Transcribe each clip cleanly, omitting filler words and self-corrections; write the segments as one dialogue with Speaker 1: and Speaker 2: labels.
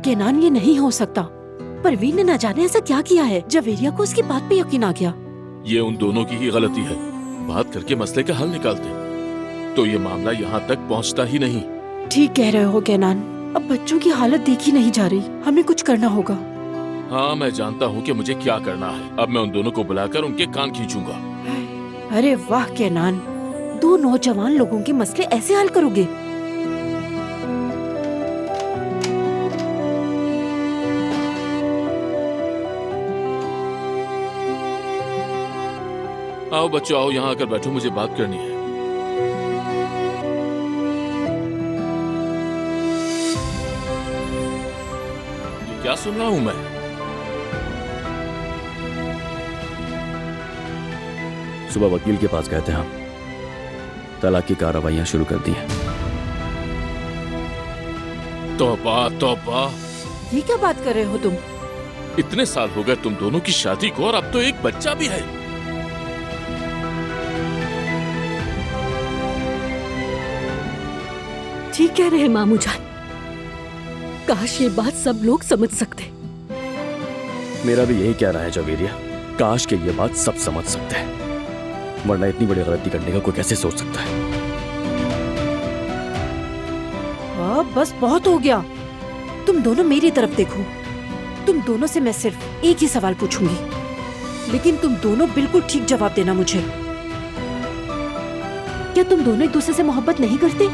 Speaker 1: केनान, ये नहीं हो सकता। परवीन ने न जाने ऐसा क्या किया है, जवेरिया को उसकी बात पे यकीन आ गया।
Speaker 2: ये उन दोनों की ही गलती है। बात करके मसले का हल निकालते तो ये मामला यहाँ तक पहुँचता ही नहीं।
Speaker 1: ठीक कह रहे हो केनान, अब बच्चों की हालत देखी नहीं जा रही, हमें कुछ करना होगा।
Speaker 2: हाँ, मैं जानता हूँ कि मुझे क्या करना है। अब मैं उन दोनों को बुलाकर उनके कान खींचूंगा।
Speaker 1: अरे वाह केनान, 2 नौजवान लोगों के मसले ऐसे हल करोगे?
Speaker 2: आओ बच्चों, आओ यहाँ आकर बैठो, मुझे बात करनी है। ये क्या सुन रहा हूँ मैं?
Speaker 3: सुबह वकील के पास गए थे हम, तलाक की कार्रवाइयां शुरू कर दी हैं।
Speaker 2: तौबा तौबा,
Speaker 1: ये क्या बात कर रहे हो तुम?
Speaker 2: इतने साल हो गए तुम दोनों की शादी को और अब तो एक बच्चा भी है।
Speaker 4: ठीक कह रहे हैं मामू जान, काश ये बात सब लोग समझ सकते।
Speaker 3: मेरा भी यही कहना है जवेरिया, काश के ये बात सब समझ सकते हैं, वरना इतनी बड़ी गलती करने का कोई कैसे सोच सकता है।
Speaker 1: बस बहुत हो गया। तुम दोनों मेरी तरफ देखो। तुम दोनों से मैं सिर्फ एक ही सवाल पूछूंगी, लेकिन तुम दोनों बिल्कुल ठीक जवाब देना मुझे। क्या तुम दोनों एक दूसरे से मोहब्बत नहीं करते?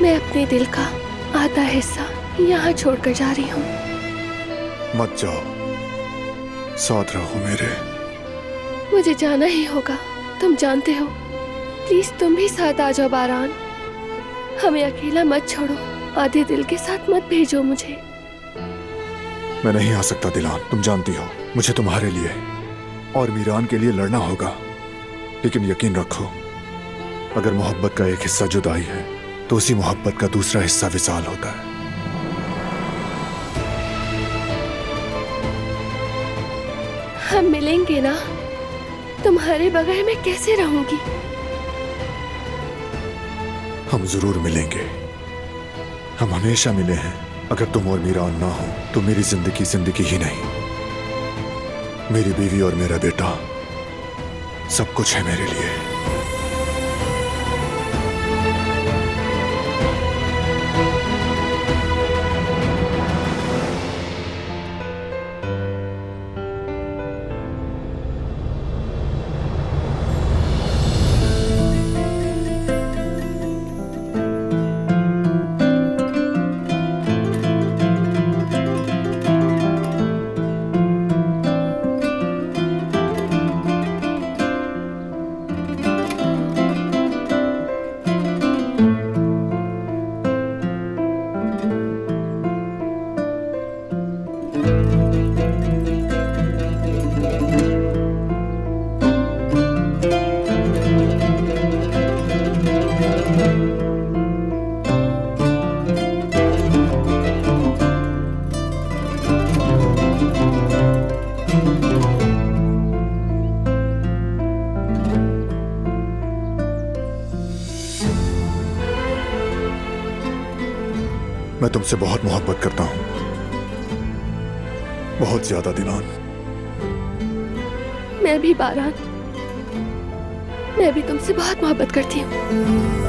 Speaker 5: मैं अपने दिल का आधा हिस्सा यहाँ छोड़कर जा रही हूँ।
Speaker 6: मत जाओ, साथ रहो मेरे।
Speaker 5: मुझे जाना ही होगा, तुम जानते हो। प्लीज तुम भी साथ आ जाओ बारान। हमें अकेला मत छोड़ो, आधे दिल के साथ मत भेजो मुझे।
Speaker 6: मैं नहीं आ सकता दिलान, तुम जानती हो। मुझे तुम्हारे लिए और मीरान के लिए लड़ना होगा। लेकिन यकीन रखो, अगर मोहब्बत का एक हिस्सा जुदाई है तो उसी मोहब्बत का दूसरा हिस्सा विसाल होता है।
Speaker 5: हम मिलेंगे ना? तुम्हारे बगैर मैं कैसे रहूंगी?
Speaker 6: हम जरूर मिलेंगे। हम हमेशा मिले हैं। अगर तुम और मीरान ना हो तो मेरी जिंदगी जिंदगी ही नहीं। मेरी बीवी और मेरा बेटा सब कुछ है मेरे लिए। मैं तुमसे बहुत मोहब्बत करता हूं, बहुत ज्यादा दिलान।
Speaker 5: मैं भी बारान, मैं भी तुमसे बहुत मोहब्बत करती हूँ।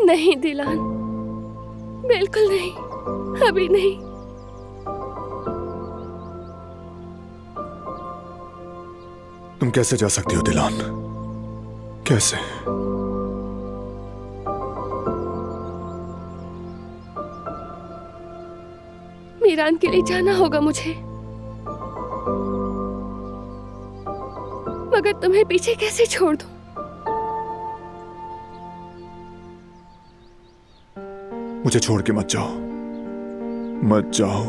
Speaker 5: नहीं दिलान, बिल्कुल नहीं, अभी नहीं।
Speaker 6: तुम कैसे जा सकती हो दिलान? कैसे?
Speaker 5: मीरान के लिए जाना होगा मुझे, मगर तुम्हें पीछे कैसे छोड़ दूं?
Speaker 6: मुझे छोड़ के मत जाओ, मत जाओ।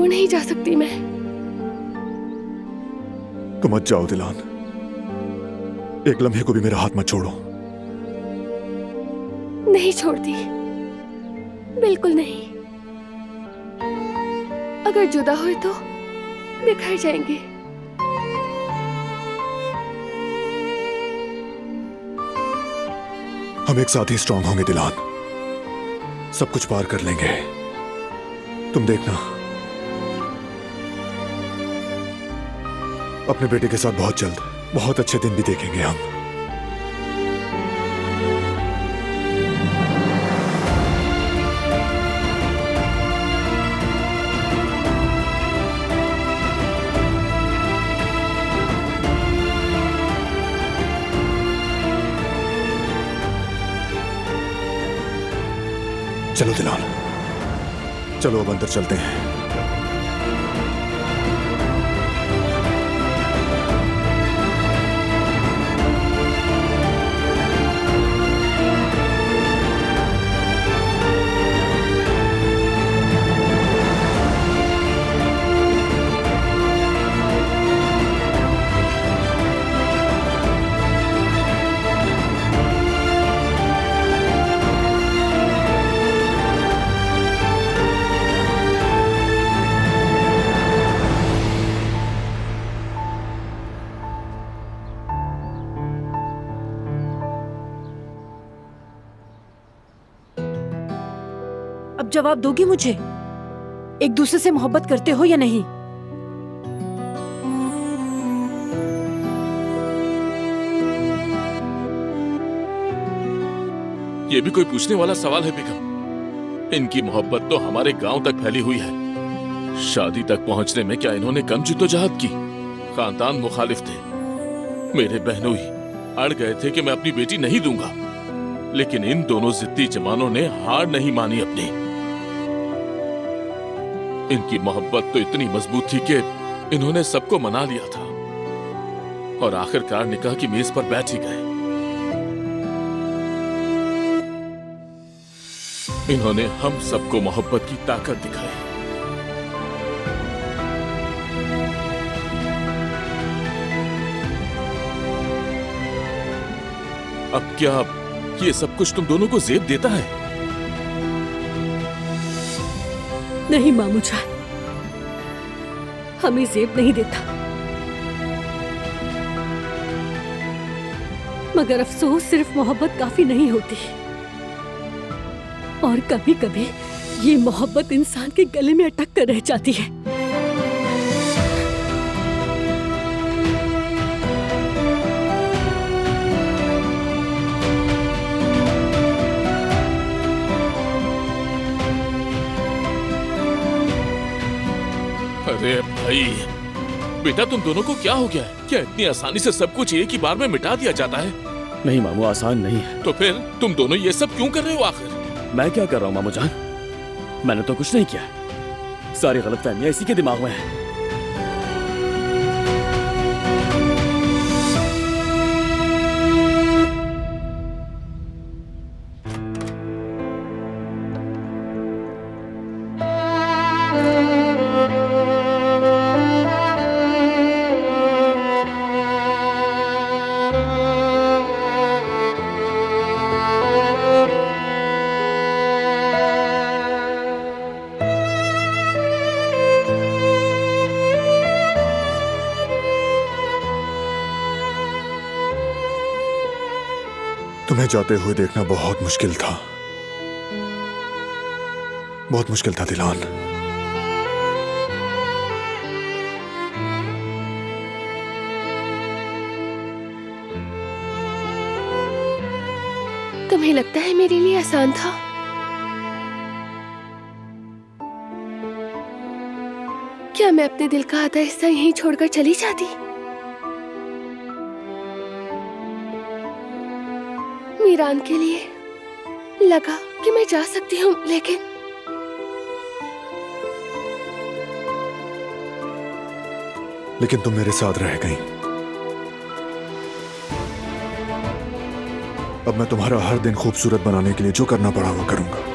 Speaker 5: दूर नहीं जा सकती मैं।
Speaker 6: तुम मत जाओ दिलान, एक लम्हे को भी मेरा हाथ मत छोड़ो।
Speaker 5: नहीं छोड़ती, बिल्कुल नहीं। अगर जुदा हुए तो बिखर जाएंगे।
Speaker 6: हम एक साथ ही स्ट्रांग होंगे दिलान, सब कुछ पार कर लेंगे, तुम देखना। अपने बेटे के साथ बहुत जल्द बहुत अच्छे दिन भी देखेंगे हम। चलो दिलान, चलो अब अंदर चलते हैं।
Speaker 1: अब जवाब दोगी मुझे, एक दूसरे से मोहब्बत करते हो या नहीं?
Speaker 2: ये भी कोई पूछने वाला सवाल है बेगम? इनकी मोहब्बत तो हमारे गांव तक फैली हुई है। शादी तक पहुंचने में क्या इन्होंने कम जिद्दोजहद की? खानदान मुखालिफ थे, मेरे बहनोई अड़ गए थे कि मैं अपनी बेटी नहीं दूंगा, लेकिन इन दोनों जिद्दी जवानों ने हार नहीं मानी अपनी। इनकी मोहब्बत तो इतनी मजबूत थी कि इन्होंने सबको मना लिया था और आखिरकार निकाह की मेज पर बैठ ही गए। इन्होंने हम सबको मोहब्बत की ताकत दिखाई। अब क्या ये सब कुछ तुम दोनों को ज़ेब देता है?
Speaker 4: नहीं मामू जान, हमें ज़ेब नहीं देता, मगर अफसोस सिर्फ मोहब्बत काफी नहीं होती, और कभी कभी ये मोहब्बत इंसान के गले में अटक कर रह जाती है।
Speaker 2: अरे भाई, बेटा तुम दोनों को क्या हो गया है? क्या इतनी आसानी से सब कुछ एक ही बार में मिटा दिया जाता है?
Speaker 3: नहीं मामू, आसान नहीं है।
Speaker 2: तो फिर तुम दोनों ये सब क्यों कर रहे हो आखिर?
Speaker 3: मैं क्या कर रहा हूँ मामू जान? मैंने तो कुछ नहीं किया, सारी गलतफहमियां इसी के दिमाग में है।
Speaker 6: तुम्हें जाते हुए देखना बहुत मुश्किल था, बहुत मुश्किल था दिलान।
Speaker 5: तुम्हें लगता है मेरे लिए आसान था? क्या मैं अपने दिल का आधा हिस्सा यहीं छोड़कर चली जाती? मीरान के लिए लगा कि मैं जा सकती हूँ,
Speaker 6: लेकिन तुम मेरे साथ रह गई। अब मैं तुम्हारा हर दिन खूबसूरत बनाने के लिए जो करना पड़ा वो करूंगा।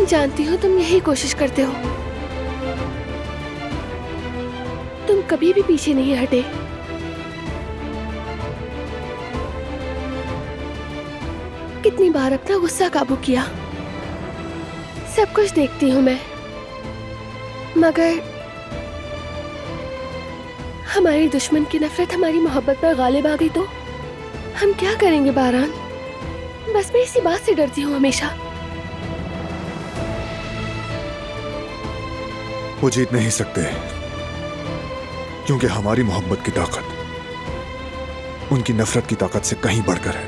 Speaker 5: जानती हूँ तुम यही कोशिश करते हो। तुम कभी भी पीछे नहीं हटे। कितनी बार अपना गुस्सा काबू किया, सब कुछ देखती हूँ मैं, मगर हमारी दुश्मन की नफरत हमारी मोहब्बत पर गालिब आ गई तो हम क्या करेंगे बारान? बस मैं इसी बात से डरती हूँ हमेशा।
Speaker 6: वो जीत नहीं सकते, क्योंकि हमारी मोहब्बत की ताकत उनकी नफरत की ताकत से कहीं बढ़कर है।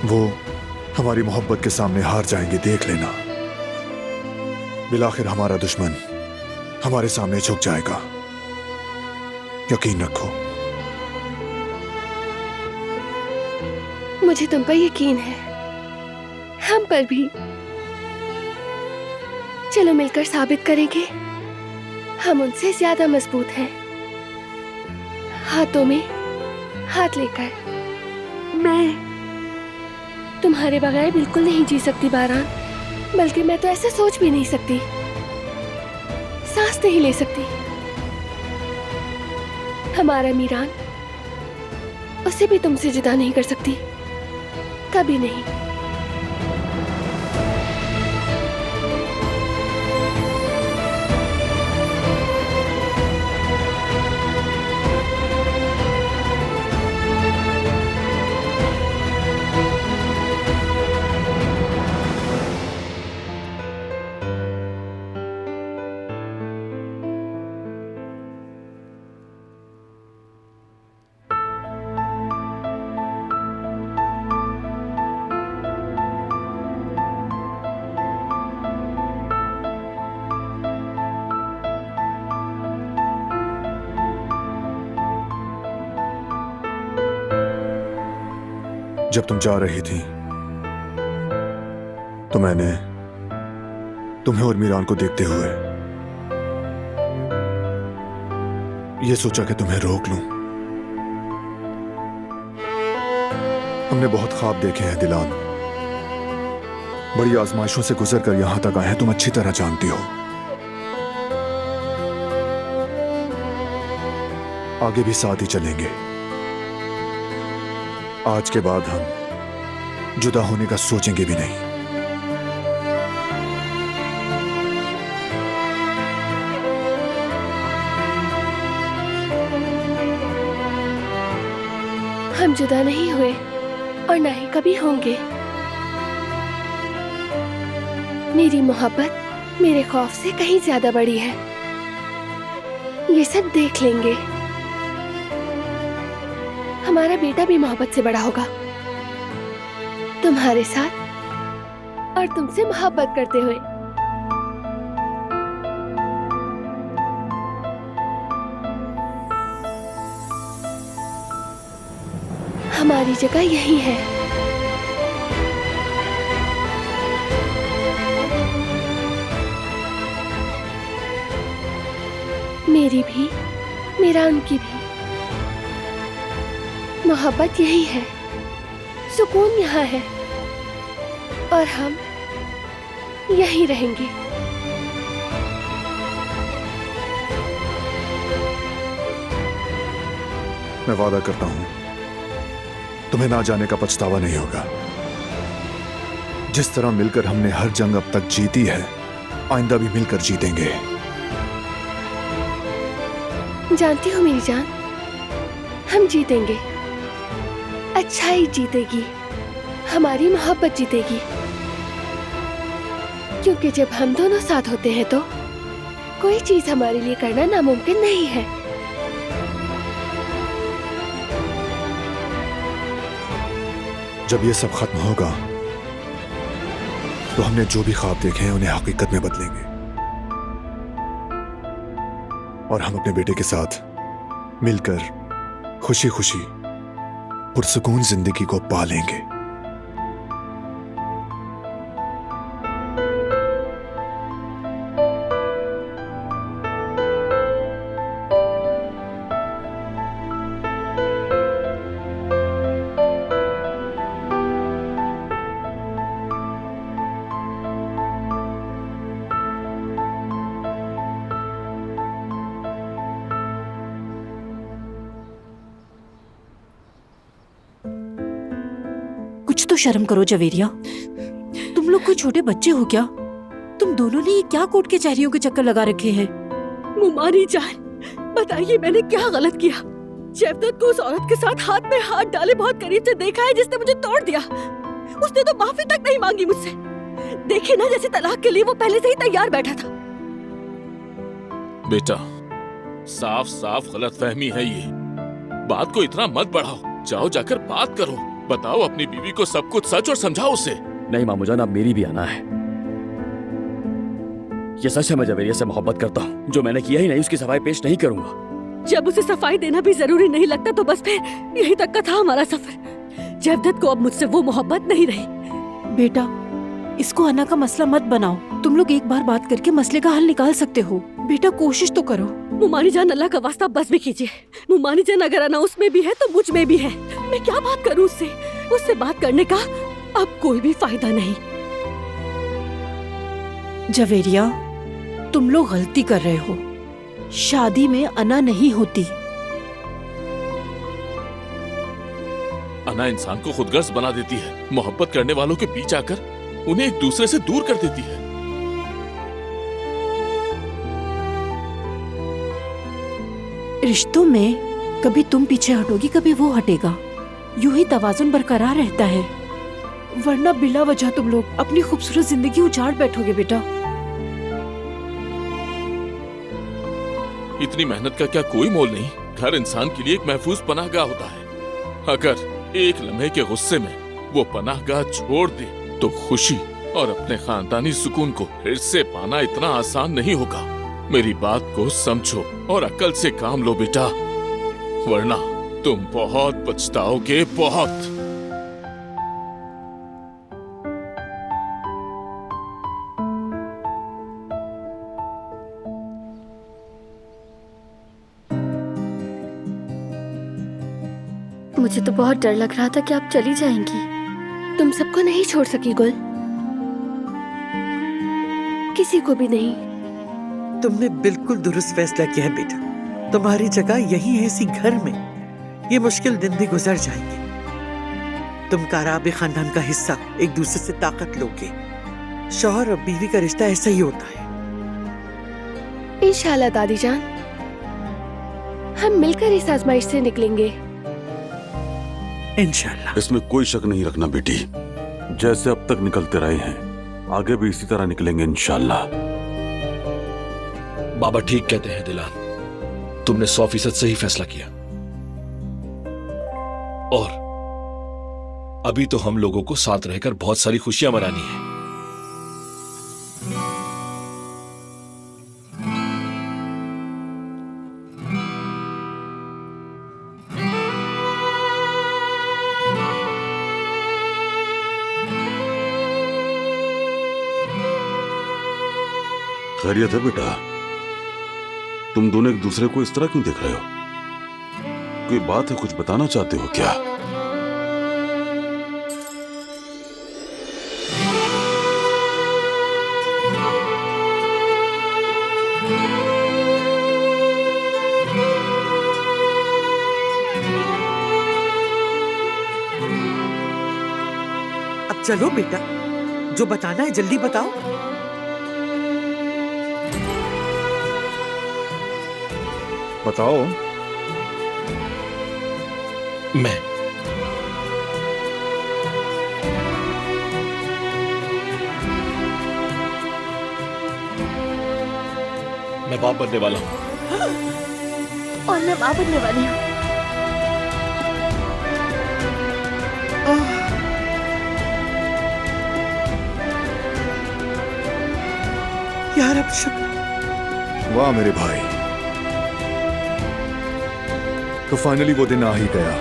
Speaker 6: वो हमारी मोहब्बत के सामने हार जाएंगे, देख लेना। बिलाखिर हमारा दुश्मन हमारे सामने झुक जाएगा, यकीन रखो।
Speaker 5: मुझे तुम पर यकीन है, हम पर भी। चलो मिलकर साबित करेंगे हम उनसे ज्यादा मजबूत हैं। हाथों में हाथ लेकर। मैं तुम्हारे बगैर बिल्कुल नहीं जी सकती बारान, बल्कि मैं तो ऐसे सोच भी नहीं सकती, सांस नहीं ले सकती। हमारा मीरान, उसे भी तुमसे जुदा नहीं कर सकती, कभी नहीं।
Speaker 6: जब तुम जा रही थी तो मैंने तुम्हें और मीरान को देखते हुए यह सोचा कि तुम्हें रोक लूं। हमने बहुत ख्वाब देखे हैं दिलान, बड़ी आजमाइशों से गुजरकर यहां तक आए हैं, तुम अच्छी तरह जानती हो। आगे भी साथ ही चलेंगे। आज के बाद हम जुदा होने का सोचेंगे भी नहीं।
Speaker 5: हम जुदा नहीं हुए और ना ही कभी होंगे। मेरी मोहब्बत मेरे खौफ से कहीं ज्यादा बड़ी है, ये सब देख लेंगे। हमारा बेटा भी मोहब्बत से बड़ा होगा, तुम्हारे साथ और तुमसे मोहब्बत करते हुए। हमारी जगह यही है। मेरी भी, मीरान की भी। मोहब्बत यही है, सुकून यहाँ है, और हम यहीं रहेंगे।
Speaker 6: मैं वादा करता हूं तुम्हें ना जाने का पछतावा नहीं होगा। जिस तरह मिलकर हमने हर जंग अब तक जीती है, आइंदा भी मिलकर जीतेंगे।
Speaker 5: जानती हो मेरी जान, हम जीतेंगे। अच्छाई जीतेगी, हमारी मोहब्बत जीतेगी। क्योंकि जब हम दोनों साथ होते हैं तो कोई चीज हमारे लिए करना नामुमकिन नहीं है।
Speaker 6: जब ये सब खत्म होगा तो हमने जो भी ख्वाब देखे हैं उन्हें हकीकत में बदलेंगे, और हम अपने बेटे के साथ मिलकर खुशी खुशी पुरसुकून जिंदगी को पालेंगे।
Speaker 1: तो शर्म करो जवेरिया। तुम लोग कोई छोटे बच्चे हो क्या? तुम दोनों ने ये क्या कोर्ट के कचहरियों के चक्कर लगा रखे हैं?
Speaker 4: मुमानी जान, बताइए मैंने क्या गलत किया? जयवदत्त को उस औरत के साथ हाथ में हाथ डाले बहुत करीब से देखा है जिसने मुझे तोड़ दिया। उसने तो माफी तक नहीं मांगी मुझसे। देखे ना, जैसे तलाक के लिए वो पहले से ही तैयार बैठा था।
Speaker 2: बेटा, साफ साफ गलतफहमी है ये। बात को इतना मत बढ़ाओ, जाओ जाकर बात करो, बताओ अपनी बीवी को सब कुछ सच और समझाओ उसे।
Speaker 3: नहीं मामू जान, अब मेरी भी आना है। ये सच है, मैं जवेरिया से मोहब्बत करता हूँ। जो मैंने किया ही नहीं उसकी सफाई पेश नहीं करूंगा।
Speaker 4: जब उसे सफाई देना भी जरूरी नहीं लगता तो बस फिर यहीं तक का था हमारा सफर। जयवदत्त को अब मुझसे वो मोहब्बत नहीं रही।
Speaker 1: बेटा, इसको अना का मसला मत बनाओ। तुम लोग एक बार बात करके मसले का हल निकाल सकते हो। बेटा कोशिश तो करो।
Speaker 4: मुमानी जान, अल्लाह का वास्ता बस भी कीजिए। मुमानी जान, अगर अना उसमें भी है तो मुझ में भी है। मैं क्या बात करूं उससे? उससे बात करने का अब कोई भी फायदा नहीं।
Speaker 1: जवेरिया, तुम लोग गलती कर रहे हो। शादी में अना नहीं होती।
Speaker 2: अना इंसान को खुदगर्ज बना देती है, मोहब्बत करने वालों के बीच आकर उन्हें एक दूसरे से दूर कर देती है।
Speaker 1: रिश्तों में कभी तुम पीछे हटोगी, कभी वो हटेगा। यूं ही तवाजुन बरकरार रहता है, वरना बिला वजह तुम लोग अपनी खूबसूरत जिंदगी उजाड़ बैठोगे। बेटा,
Speaker 2: इतनी मेहनत का क्या कोई मोल नहीं? घर इंसान के लिए एक महफूज पनाहगाह होता है। अगर एक लम्हे के गुस्से में वो पनाहगाह छोड़ दे तो खुशी और अपने खानदानी सुकून को फिर से पाना इतना आसान नहीं होगा। मेरी बात को समझो और अक्ल से काम लो बेटा, वरना तुम बहुत पछताओगे, बहुत।
Speaker 5: मुझे तो बहुत डर लग रहा था कि आप चली जाएंगी। तुम सबको नहीं छोड़ सकी गुल, किसी को भी नहीं।
Speaker 7: तुमने बिल्कुल दुरुस्त फैसला किया है बेटा। तुम्हारी जगह यही है, इसी घर में। ये मुश्किल दिन भी गुजर जाएंगे। तुम काराबे खानदान का हिस्सा, एक दूसरे से ताकत लोगे। शौहर और बीवी का रिश्ता ऐसा ही होता है।
Speaker 5: इंशाल्लाह दादी जान, हम मिलकर इस आजमाइश से निकलेंगे।
Speaker 7: इंशाल्लाह।
Speaker 8: इसमें कोई शक नहीं रखना बेटी, जैसे अब तक निकलते रहे हैं आगे भी इसी तरह निकलेंगे इंशाल्लाह।
Speaker 9: बाबा ठीक कहते हैं दिलान, तुमने 100% सही फैसला किया। और अभी तो हम लोगों को साथ रहकर बहुत सारी खुशियां मनानी है।
Speaker 8: खैरियत है बेटा? तुम दोनों एक दूसरे को इस तरह क्यों देख रहे हो? कोई बात है, कुछ बताना चाहते हो क्या?
Speaker 7: अब चलो बेटा, जो बताना है जल्दी बताओ।
Speaker 6: बताओ।
Speaker 9: मैं बाप बनने वाला हूं।
Speaker 5: और मैं मां बनने वाली हूँ।
Speaker 7: यार अब शुक्र।
Speaker 6: वाह मेरे भाई, तो फाइनली वो दिन आ ही गया।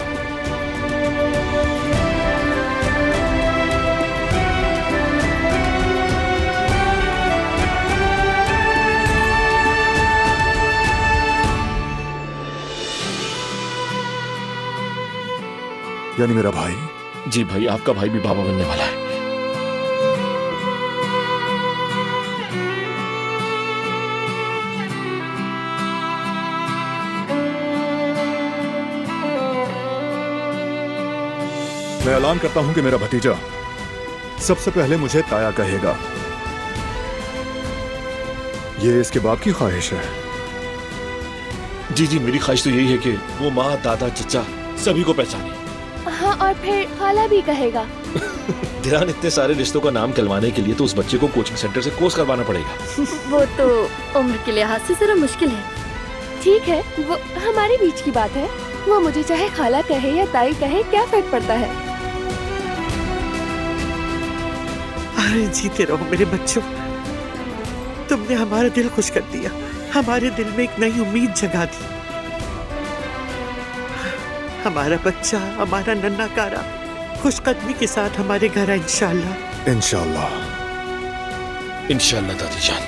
Speaker 6: यानी मेरा भाई?
Speaker 9: जी भाई, आपका भाई भी बाबा बनने वाला है।
Speaker 6: मैं ऐलान करता हूं कि मेरा भतीजा सबसे पहले मुझे ताया कहेगा। ये इसके बाप की ख्वाहिश है।
Speaker 9: जी जी, मेरी ख्वाहिश तो यही है कि वो माँ, दादा, चचा सभी को पहचाने।
Speaker 5: हाँ, और फिर खाला भी कहेगा।
Speaker 9: ध्यान, इतने सारे रिश्तों का नाम कहलवाने के लिए तो उस बच्चे को कोचिंग सेंटर से कोर्स करवाना पड़ेगा।
Speaker 4: वो तो उम्र के लिहाज से जरा मुश्किल है।
Speaker 5: ठीक है, वो हमारे बीच की बात है। वो मुझे चाहे खाला कहे या ताई कहे, क्या फर्क पड़ता है।
Speaker 7: अरे जीते रहो मेरे बच्चों, तुमने हमारा दिल खुश कर दिया, हमारे दिल में एक नई उम्मीद जगा दी। हमारा बच्चा, हमारा नन्हा कारा खुशकदमी के साथ हमारे घर आए इंशाल्लाह।
Speaker 6: इंशाल्लाह।
Speaker 9: इंशाल्लाह दादी जान।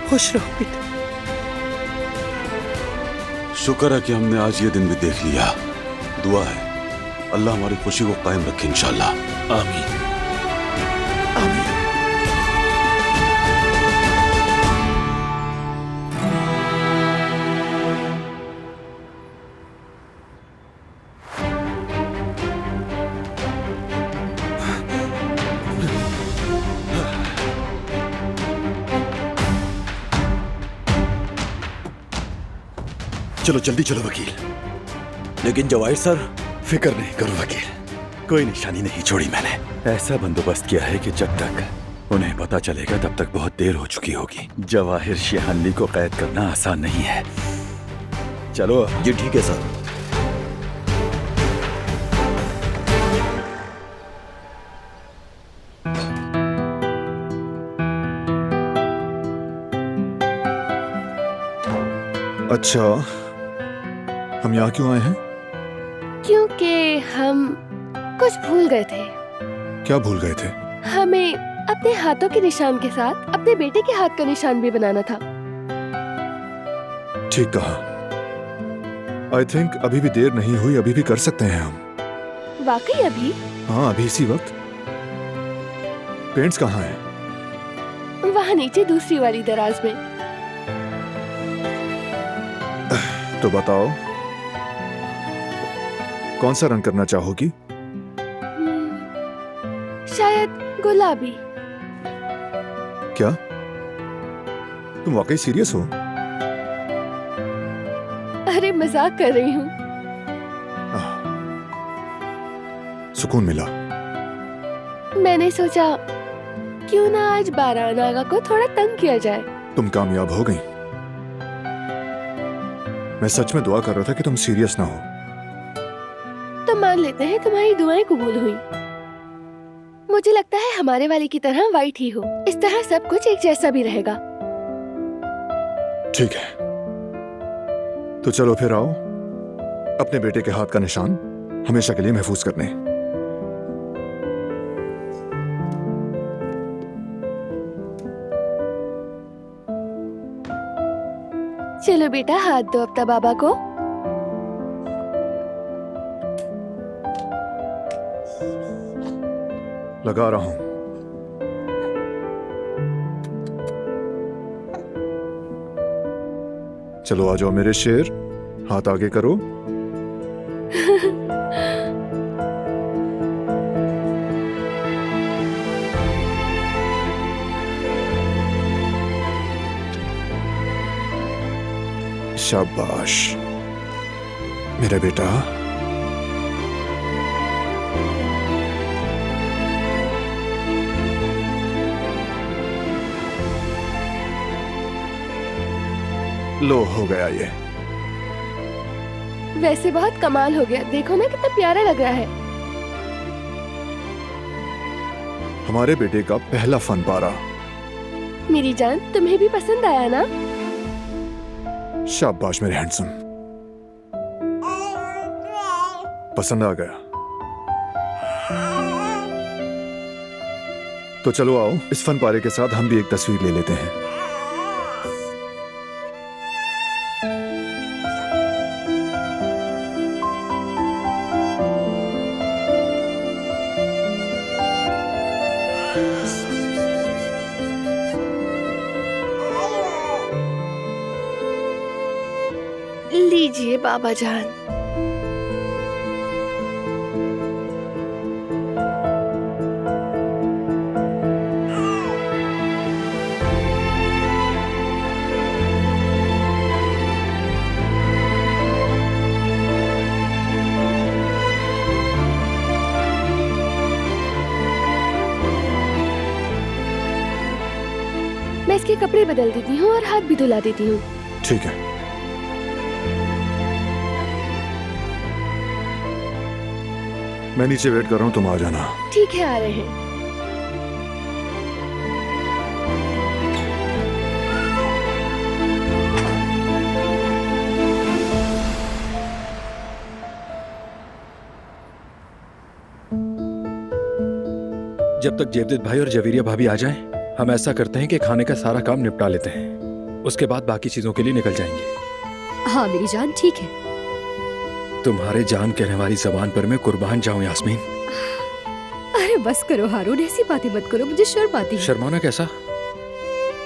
Speaker 7: खुश रहो बेटा।
Speaker 8: शुक्र है कि हमने आज ये दिन भी देख लिया। दुआ है अल्लाह हमारी खुशी को कायम रखे इंशाल्लाह।
Speaker 9: आमीन।
Speaker 7: आमीन।
Speaker 3: चलो जल्दी चलो वकील। लेकिन जवाहिर सर, फिक्र नहीं करो वकील, कोई निशानी नहीं छोड़ी मैंने। ऐसा बंदोबस्त किया है कि जब तक उन्हें पता चलेगा तब तक बहुत देर हो चुकी होगी। जवाहिर शिहानी को कैद करना आसान नहीं है। चलो। जी ठीक है सर।
Speaker 6: अच्छा, हम यहाँ क्यों आए हैं?
Speaker 5: क्योंकि हम कुछ भूल गए थे।
Speaker 6: क्या भूल गए थे?
Speaker 5: हमें अपने हाथों के निशान के साथ अपने बेटे के हाथ का निशान भी बनाना था।
Speaker 6: ठीक कहा। आई थिंक अभी भी देर नहीं हुई, अभी भी कर सकते हैं हम।
Speaker 5: वाकई अभी?
Speaker 6: हाँ, अभी इसी वक्त। पेंट्स कहाँ हैं?
Speaker 5: वहाँ नीचे दूसरी वाली दराज में।
Speaker 6: तो बताओ, कौन सा रंग करना चाहोगी?
Speaker 5: शायद गुलाबी।
Speaker 6: क्या तुम वाकई सीरियस हो?
Speaker 5: अरे मजाक कर रही हूँ।
Speaker 6: सुकून मिला।
Speaker 5: मैंने सोचा क्यों ना आज बारान आगा को थोड़ा तंग किया जाए।
Speaker 6: तुम कामयाब हो गई। मैं सच में दुआ कर रहा था कि तुम सीरियस ना हो।
Speaker 5: तो मान लेते हैं तुम्हारी दुआएं कबूल हुई। मुझे लगता है हमारे वाले की तरह वाइट ही हो, इस तरह सब कुछ एक जैसा भी रहेगा।
Speaker 6: ठीक है, तो चलो फिर आओ अपने बेटे के हाथ का निशान हमेशा के लिए महफूज करने।
Speaker 5: चलो बेटा, हाथ दो अपना बाबा को।
Speaker 6: लगा रहा हूं। चलो आ जाओ मेरे शेर, हाथ आगे करो। शाबाश मेरा बेटा। लो, हो गया ये।
Speaker 5: वैसे बहुत कमाल हो गया, देखो ना कितना प्यारा लग रहा है।
Speaker 6: हमारे बेटे का पहला फन पारा।
Speaker 5: मेरी जान, तुम्हें भी पसंद आया ना?
Speaker 6: शाबाश मेरे हैंडसम, पसंद आ गया। तो चलो आओ, इस फन पारे के साथ हम भी एक तस्वीर ले लेते हैं।
Speaker 5: लीजिए बाबा जान। बस के कपड़े बदल देती हूँ और हाथ भी धुला देती हूँ।
Speaker 6: ठीक है। मैं नीचे वेट कर रहा हूँ, तुम आ जाना।
Speaker 5: ठीक है, आ रहे हैं।
Speaker 10: जब तक जेवदत भाई और जवीरिया भाभी आ जाएं, हम ऐसा करते हैं कि खाने का सारा काम निपटा लेते हैं। उसके बाद बाकी चीजों के लिए निकल जाएंगे।
Speaker 4: हाँ मेरी जान, ठीक है।
Speaker 10: तुम्हारे जान कहने वाली जबान पर मैं कुर्बान जाऊं यास्मीन।
Speaker 4: अरे बस करो हारून, ऐसी बातें मत करो, मुझे शर्म आती है।
Speaker 10: शर्माना कैसा?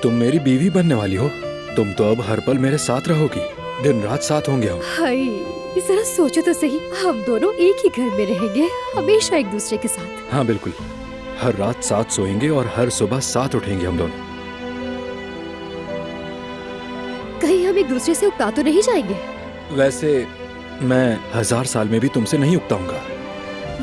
Speaker 10: तुम मेरी बीवी बनने वाली हो। तुम तो अब हर पल मेरे साथ रहोगी, दिन रात साथ होंगे हम।
Speaker 4: हाय, जरा सोचो तो सही, हम दोनों एक ही घर में रहेंगे, हमेशा एक दूसरे के साथ।
Speaker 10: हाँ बिल्कुल, हर रात साथ सोएंगे और हर सुबह साथ उठेंगे हम दोनों।
Speaker 4: कहीं हम एक दूसरे से उकता तो नहीं जाएंगे?
Speaker 10: वैसे मैं 1000 साल में भी तुमसे नहीं उकताऊंगा।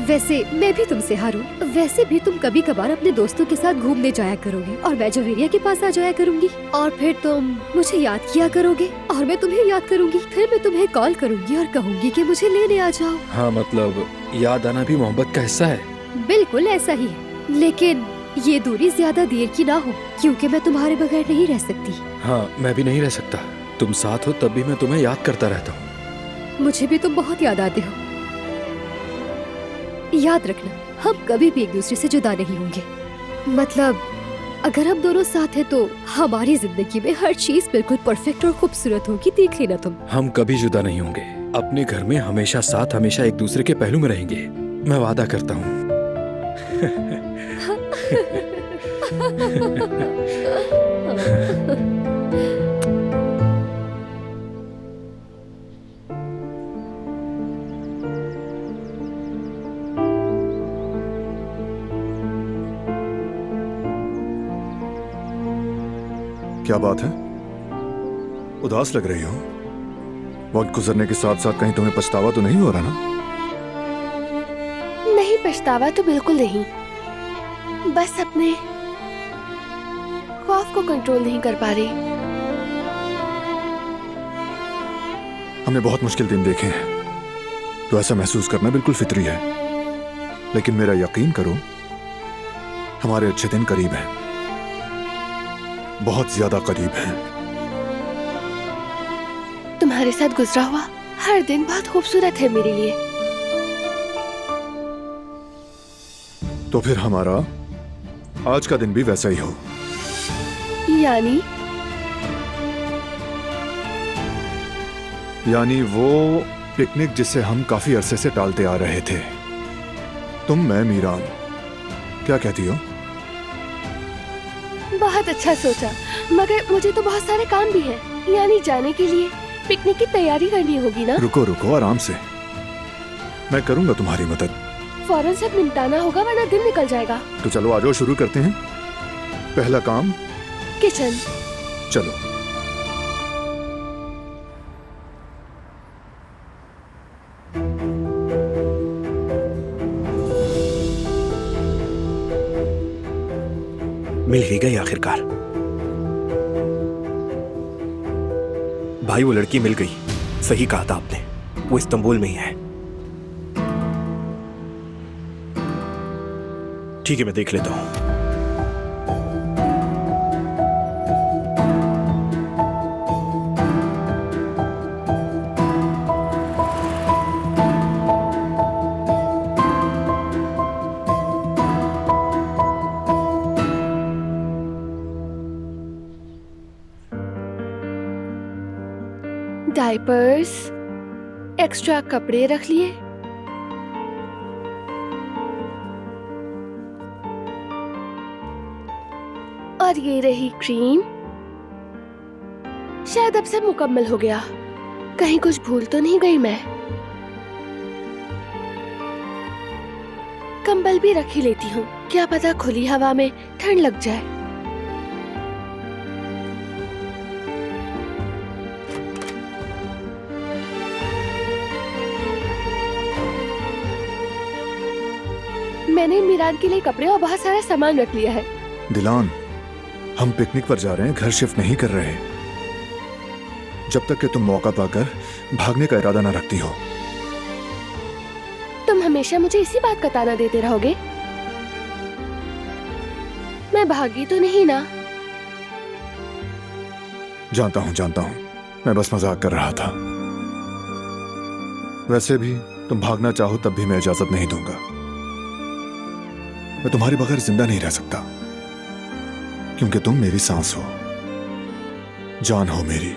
Speaker 4: वैसे मैं भी तुमसे हारून, वैसे भी तुम कभी कभार अपने दोस्तों के साथ घूमने जाया करोगे और मैं जवेरिया के पास आ जाया करूंगी, और फिर तुम मुझे याद किया करोगे और मैं तुम्हें याद करूंगी। फिर मैं तुम्हें कॉल करूंगी और कहूंगी कि मुझे लेने आ जाओ।
Speaker 10: हाँ मतलब याद आना भी मोहब्बत का हिस्सा है।
Speaker 4: बिल्कुल ऐसा ही है, लेकिन ये दूरी ज्यादा देर की ना हो, क्योंकि मैं तुम्हारे बगैर नहीं रह सकती।
Speaker 10: हाँ मैं भी नहीं रह सकता, तुम साथ हो तब भी मैं तुम्हें याद करता रहता हूँ।
Speaker 4: मुझे भी तुम बहुत याद आते हो। याद रखना, हम कभी भी एक दूसरे से जुदा नहीं होंगे। मतलब अगर हम दोनों साथ हैं तो हमारी जिंदगी में हर चीज बिल्कुल परफेक्ट और खूबसूरत होगी, देख लेना तुम।
Speaker 10: हम कभी जुदा नहीं होंगे, अपने घर में हमेशा साथ, हमेशा एक दूसरे के पहलू में रहेंगे, मैं वादा करता हूँ।
Speaker 6: क्या बात है, उदास लग रही हो? वक्त गुजरने के साथ साथ कहीं तुम्हें पछतावा तो नहीं हो रहा ना?
Speaker 5: नहीं, पछतावा तो बिल्कुल नहीं, बस अपने खौफ को कंट्रोल नहीं कर पा रही।
Speaker 6: हमने बहुत मुश्किल दिन देखे हैं, तो ऐसा महसूस करना बिल्कुल फितरी है। लेकिन मेरा यकीन करो, हमारे अच्छे दिन करीब हैं, बहुत ज्यादा करीब हैं।
Speaker 5: तुम्हारे साथ गुजरा हुआ हर दिन बहुत खूबसूरत है मेरे लिए।
Speaker 6: तो फिर हमारा आज का दिन भी वैसा ही हो। यानी वो पिकनिक जिसे हम काफी अरसे से टालते आ रहे थे। तुम, मैं, मीरान, क्या कहती हो?
Speaker 5: बहुत अच्छा सोचा, मगर मुझे तो बहुत सारे काम भी हैं। यानी जाने के लिए पिकनिक की तैयारी करनी होगी ना।
Speaker 6: रुको रुको, आराम से, मैं करूंगा तुम्हारी मदद।
Speaker 5: फौरन सब निपटाना होगा वरना दिन निकल जाएगा।
Speaker 6: तो चलो आ जाओ, शुरू करते हैं। पहला काम
Speaker 5: किचन।
Speaker 6: चलो।
Speaker 11: मिल ही गई आखिरकार। भाई वो लड़की मिल गई, सही कहा था आपने, वो इस्तांबुल में ही है। ठीक है, मैं देख लेता हूं।
Speaker 5: डायपर्स, एक्स्ट्रा कपड़े रख लिए। और ये रही क्रीम। शायद अब सब मुकम्मल हो गया। कहीं कुछ भूल तो नहीं गई मैं? कंबल भी रख ही लेती हूँ, क्या पता खुली हवा में ठंड लग जाए। मैंने मीरान के लिए कपड़े और बहुत सारा सामान रख लिया है।
Speaker 6: दिलान, हम पिकनिक पर जा रहे हैं, घर शिफ्ट नहीं कर रहे। जब तक कि तुम मौका पाकर भागने का इरादा न रखती हो।
Speaker 5: तुम हमेशा मुझे इसी बात का ताना देते रहोगे? मैं भागी तो नहीं ना?
Speaker 6: जानता हूं, मैं बस मजाक कर रहा था। वैसे भी तुम भागना चाहो तब भी मैं इजाजत नहीं दूंगा। मैं तुम्हारे बगैर जिंदा नहीं रह सकता, क्योंकि तुम मेरी सांस हो, जान हो मेरी।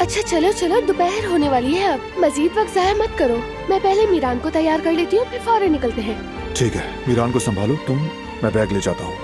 Speaker 5: अच्छा चलो चलो, दोपहर होने वाली है, अब मजीद वक्त जाया मत करो। मैं पहले मीरान को तैयार कर लेती हूँ, फिर फौरन निकलते हैं।
Speaker 6: ठीक है, मीरान को संभालो तुम, मैं बैग ले जाता हूँ।